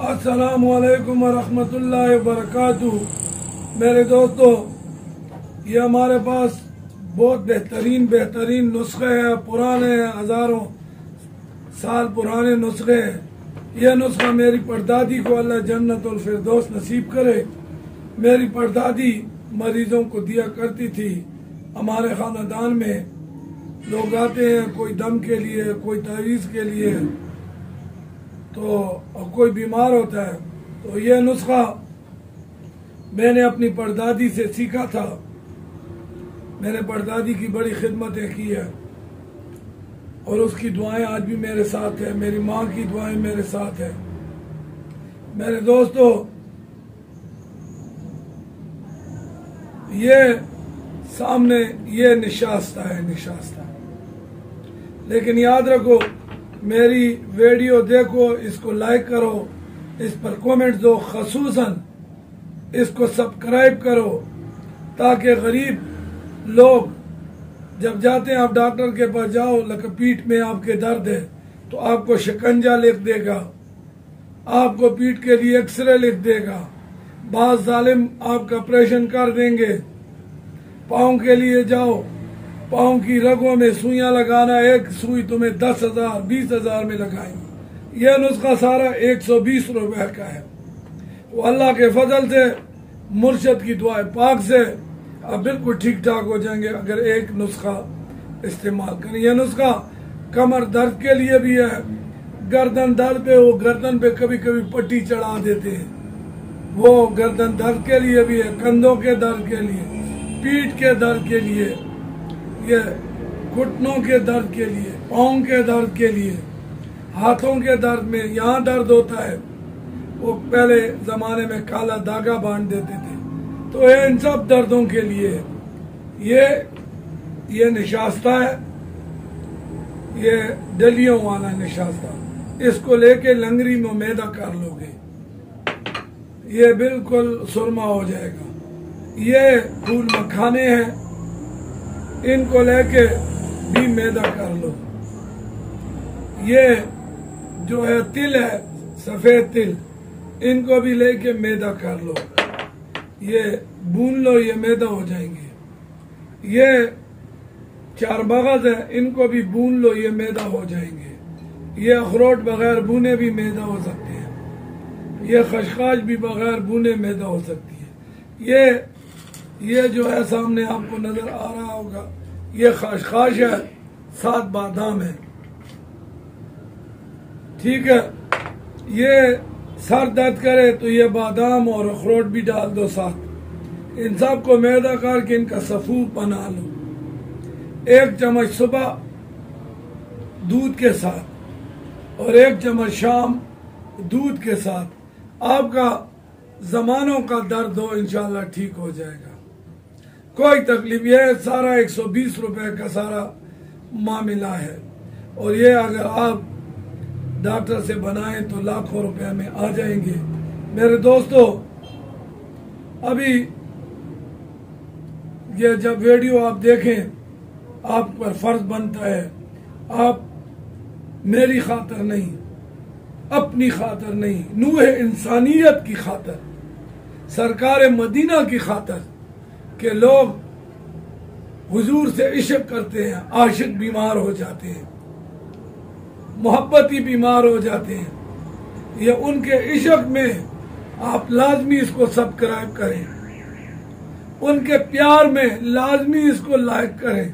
السلام علیکم ورحمۃ اللہ وبرکاتہ۔ میرے دوستو، یہ ہمارے پاس بہت بہترین نسخے ہیں، پرانے ہیں، ہزاروں سال پرانے نسخے ہیں۔ یہ نسخہ میری پردادی کو اللہ جنت الفردوس نصیب کرے، میری پردادی مریضوں کو دیا کرتی تھی۔ ہمارے خاندان میں لوگ آتے ہیں، کوئی دم کے لیے، کوئی تعویذ کے لیے، تو کوئی بیمار ہوتا ہے، تو یہ نسخہ میں نے اپنی پردادی سے سیکھا تھا۔ میں نے پردادی کی بڑی خدمتیں کی ہے اور اس کی دعائیں آج بھی میرے ساتھ ہیں، میری ماں کی دعائیں میرے ساتھ ہیں۔ میرے دوستو، یہ سامنے یہ نشاستہ ہے، لیکن یاد رکھو، میری ویڈیو دیکھو، اس کو لائک کرو، اس پر کومنٹ دو، خصوصاً اس کو سبسکرائب کرو، تاکہ غریب لوگ جب جاتے ہیں، آپ ڈاکٹر کے پاس جاؤ، پیٹھ میں آپ کے درد ہے تو آپ کو شکنجہ لکھ دے گا، آپ کو پیٹھ کے لیے ایکس رے لکھ دے گا، بعض ظالم آپ کا آپریشن کر دیں گے۔ پاؤں کے لیے جاؤ، پاؤں کی رگوں میں سوئیاں لگانا، ایک سوئی تمہیں 10,000 20,000 میں لگائیں گے۔ یہ نسخہ سارا 120 روپے کا ہے۔ وہ اللہ کے فضل سے، مرشد کی دعائیں پاک سے آپ بالکل ٹھیک ٹھاک ہو جائیں گے اگر ایک نسخہ استعمال کریں۔ یہ نسخہ کمر درد کے لیے بھی ہے، گردن درد پہ، وہ گردن پہ کبھی پٹی چڑھا دیتے ہیں، وہ گردن درد کے لیے بھی ہے، کندھوں کے درد کے لیے، پیٹھ کے درد کے لیے، یہ گھٹنوں کے درد کے لیے، پاؤں کے درد کے لیے، ہاتھوں کے درد میں یہاں درد ہوتا ہے، وہ پہلے زمانے میں کالا دھاگا باندھ دیتے تھے، تو ان سب دردوں کے لیے یہ نشاستہ ہے، یہ ڈلیوں والا نشاستہ۔ اس کو لے کے لنگری میں میدا کر لو گے، یہ بالکل سرما ہو جائے گا۔ یہ پھول مکھانے ہیں، ان کو لے کے بھی میدا کر لو۔ یہ جو ہے تل ہے، سفید تل، ان کو بھی لے کے میدا کر لو، یہ بھون لو، یہ میدا ہو جائیں گے۔ یہ چار مغز ہے، ان کو بھی بھون لو، یہ میدا ہو جائیں گے۔ یہ اخروٹ بغیر بھونے بھی میدا ہو سکتے ہیں، یہ خشخاش بھی بغیر بھونے میدا ہو سکتی ہے۔ یہ جو ہے سامنے آپ کو نظر آ رہا ہوگا، یہ خشخاش ہے، 7 بادام ہے، ٹھیک ہے۔ یہ سر درد کرے تو یہ بادام اور اخروٹ بھی ڈال دو ساتھ، ان سب کو میدا کر کے ان کا سفوف بنا لو۔ 1 چمچ صبح دودھ کے ساتھ اور 1 چمچ شام دودھ کے ساتھ، آپ کا زمانوں کا درد ہو انشاءاللہ ٹھیک ہو جائے گا، کوئی تکلیف۔ یہ سارا 120 روپے کا سارا معاملہ ہے، اور یہ اگر آپ ڈاکٹر سے بنائیں تو لاکھوں روپے میں آ جائیں گے۔ میرے دوستو، ابھی یہ جب ویڈیو آپ دیکھیں، آپ پر فرض بنتا ہے، آپ میری خاطر نہیں، اپنی خاطر نہیں، نوح انسانیت کی خاطر، سرکار مدینہ کی خاطر، کہ لوگ حضور سے عشق کرتے ہیں، عاشق بیمار ہو جاتے ہیں، محبتی بیمار ہو جاتے ہیں، یہ ان کے عشق میں آپ لازمی اس کو سبسکرائب کریں، ان کے پیار میں لازمی اس کو لائک کریں،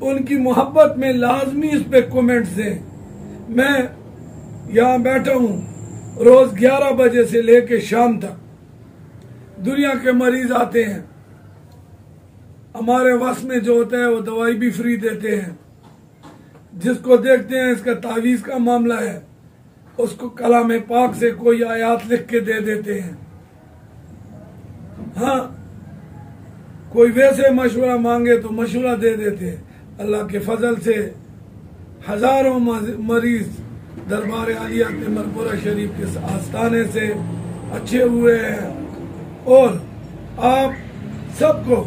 ان کی محبت میں لازمی اس پہ کومنٹس دیں۔ میں یہاں بیٹھا ہوں، روز 11 بجے سے لے کے شام تک دنیا کے مریض آتے ہیں، ہمارے وس میں جو ہوتا ہے وہ دوائی بھی فری دیتے ہیں، جس کو دیکھتے ہیں اس کا تعویذ کا معاملہ ہے، اس کو کلام پاک سے کوئی آیات لکھ کے دے دیتے ہیں۔ ہاں، کوئی ویسے مشورہ مانگے تو مشورہ دے دیتے ہیں۔ اللہ کے فضل سے ہزاروں مریض دربار عالیہ کے مرپورہ شریف کے آستانے سے اچھے ہوئے ہیں، اور آپ سب کو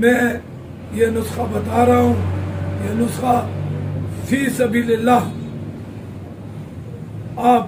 میں یہ نسخہ بتا رہا ہوں، یہ نسخہ فی سبیل اللہ آپ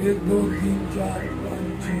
1 2 3 4 5 6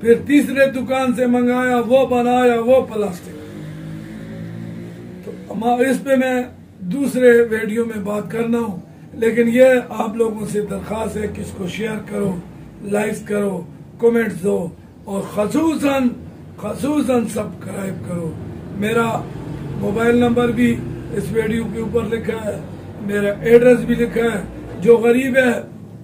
پھر تیسرے دکان سے منگایا، وہ بنایا، وہ پلاسٹک۔ تو اس پہ میں دوسرے ویڈیو میں بات کرنا ہوں، لیکن یہ آپ لوگوں سے درخواست ہے کہ اس کو شیئر کرو، لائک کرو، کومنٹس دو، اور خصوصاً سبسکرائب کرو۔ میرا موبائل نمبر بھی اس ویڈیو کے اوپر لکھا ہے، میرا ایڈریس بھی لکھا ہے۔ جو غریب ہے،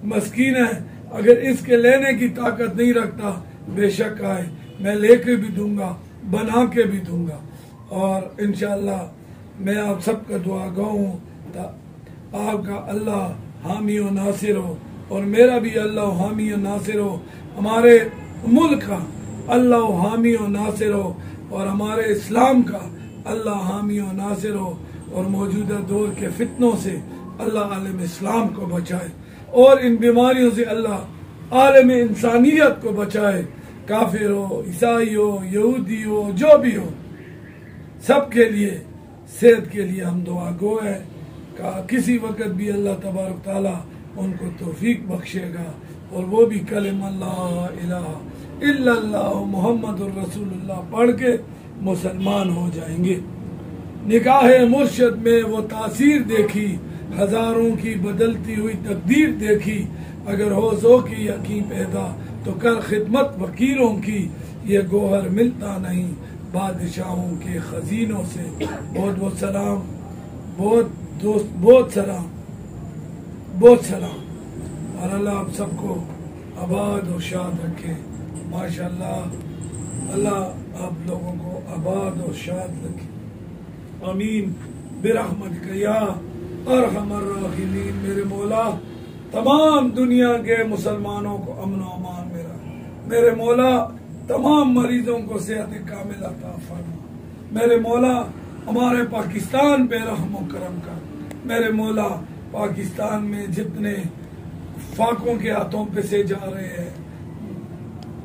مسکین ہے، اگر اس کے لینے کی طاقت نہیں رکھتا، بے شک آئے، میں لے کے بھی دوں گا، بنا کے بھی دوں گا۔ اور انشاءاللہ میں آپ سب کا دعا گو ہوں، آپ کا اللہ حامی و ناصر ہو، اور میرا بھی اللہ حامی و ناصر ہو، ہمارے ملک کا اللہ حامی و ناصر ہو، اور ہمارے اسلام کا اللہ حامی و ناصر ہو، اور موجودہ دور کے فتنوں سے اللہ عالم اسلام کو بچائے، اور ان بیماریوں سے اللہ عالم انسانیت کو بچائے۔ کافر ہو، عیسائی ہو، یہودی ہو، جو بھی ہو، سب کے لیے صحت کے لیے ہم دعا گو ہے کہ کسی وقت بھی اللہ تبارک تعالیٰ ان کو توفیق بخشے گا، اور وہ بھی کلمہ لا الہ الا اللہ محمد الرسول اللہ پڑھ کے مسلمان ہو جائیں گے۔ نکاح مرشد میں وہ تاثیر دیکھی، ہزاروں کی بدلتی ہوئی تقدیر دیکھی، اگر ہو ذوق کی یقین پیدا تو کر خدمت فقیروں کی، یہ گوہر ملتا نہیں بادشاہوں کے خزینوں سے۔ بہت بہت سلام، بہت سلام، اور اللہ آپ سب کو آباد و شاد رکھے۔ ماشاءاللہ، اللہ آپ لوگوں کو آباد و شاد رکھے، آمین برحمتک یا ارحم الراحمین۔ میرے مولا تمام دنیا کے مسلمانوں کو امن و امان میرے مولا تمام مریضوں کو صحت کامل عطا فرما۔ میرے مولا ہمارے پاکستان پہ رحم و کرم کر۔ میرے مولا پاکستان میں جتنے فاقوں کے ہاتھوں پسے جا رہے ہیں،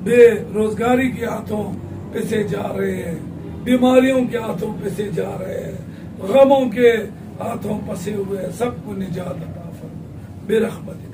بے روزگاری کے ہاتھوں پسے جا رہے ہیں، بیماریوں کے ہاتھوں پسے جا رہے ہیں، غموں کے ہاتھوں پسے ہوئے، سب کو نجات عطا فرما برحمتک۔